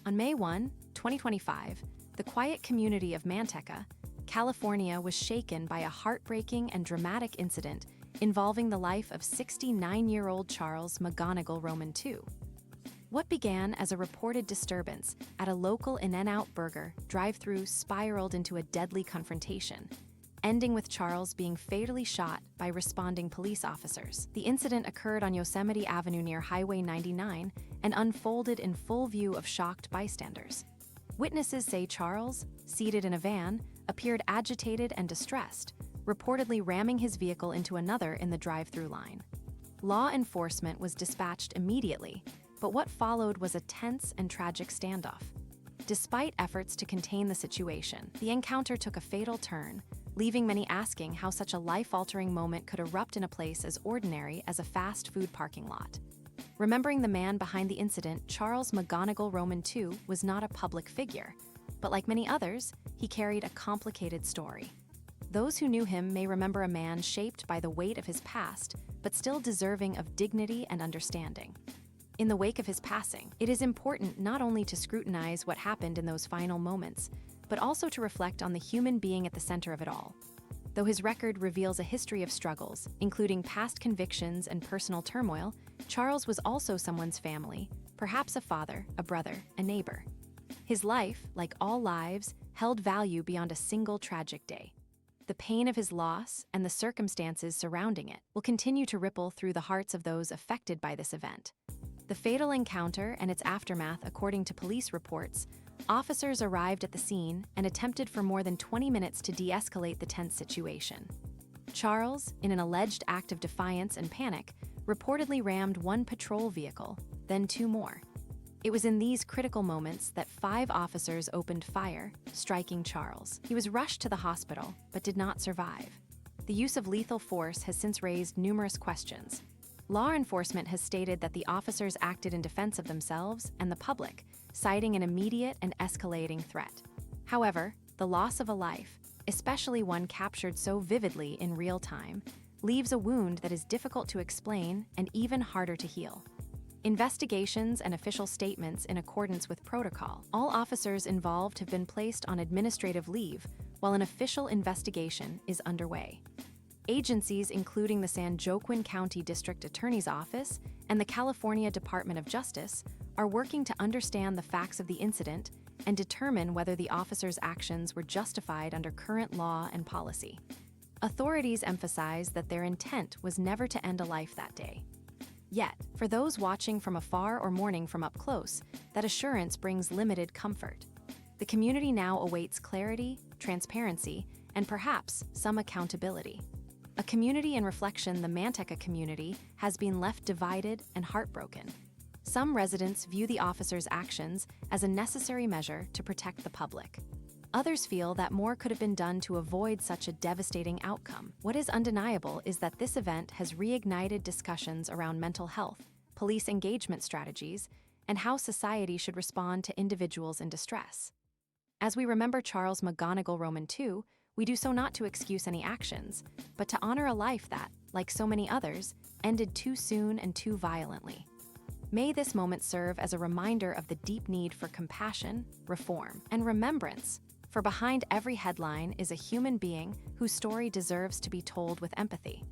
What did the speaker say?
On May 1, 2025, the quiet community of Manteca, California was shaken by a heartbreaking and dramatic incident involving the life of 69-year-old Charles McGonegal II. What began as a reported disturbance at a local In-N-Out Burger drive-thru spiraled into a deadly confrontation, ending with Charles being fatally shot by responding police officers. The incident occurred on Yosemite Avenue near Highway 99 and unfolded in full view of shocked bystanders. Witnesses say Charles, seated in a van, appeared agitated and distressed, reportedly ramming his vehicle into another in the drive-thru line. Law enforcement was dispatched immediately, but what followed was a tense and tragic standoff. Despite efforts to contain the situation, the encounter took a fatal turn, leaving many asking how such a life-altering moment could erupt in a place as ordinary as a fast food parking lot. Remembering the man behind the incident, Charles McGonegal II was not a public figure, but like many others, he carried a complicated story. Those who knew him may remember a man shaped by the weight of his past, but still deserving of dignity and understanding. In the wake of his passing, it is important not only to scrutinize what happened in those final moments, but also to reflect on the human being at the center of it all. Though his record reveals a history of struggles, including past convictions and personal turmoil, Charles was also someone's family, perhaps a father, a brother, a neighbor. His life, like all lives, held value beyond a single tragic day. The pain of his loss and the circumstances surrounding it will continue to ripple through the hearts of those affected by this event. The fatal encounter and its aftermath, according to police reports, officers arrived at the scene and attempted for more than 20 minutes to de-escalate the tense situation. Charles, in an alleged act of defiance and panic, reportedly rammed one patrol vehicle, then two more. It was in these critical moments that 5 officers opened fire, striking Charles. He was rushed to the hospital, but did not survive. The use of lethal force has since raised numerous questions. Law enforcement has stated that the officers acted in defense of themselves and the public, citing an immediate and escalating threat. However, the loss of a life, especially one captured so vividly in real time, leaves a wound that is difficult to explain and even harder to heal. Investigations and official statements in accordance with protocol. All officers involved have been placed on administrative leave while an official investigation is underway. Agencies including the San Joaquin County District Attorney's Office and the California Department of Justice are working to understand the facts of the incident and determine whether the officers' actions were justified under current law and policy. Authorities emphasize that their intent was never to end a life that day. Yet, for those watching from afar or mourning from up close, that assurance brings limited comfort. The community now awaits clarity, transparency, and perhaps some accountability. A community in reflection, the Manteca community has been left divided and heartbroken. Some residents view the officers' actions as a necessary measure to protect the public. Others feel that more could have been done to avoid such a devastating outcome. What is undeniable is that this event has reignited discussions around mental health, police engagement strategies, and how society should respond to individuals in distress. As we remember Charles McGonegal II, we do so not to excuse any actions, but to honor a life that, like so many others, ended too soon and too violently. May this moment serve as a reminder of the deep need for compassion, reform, and remembrance, for behind every headline is a human being whose story deserves to be told with empathy.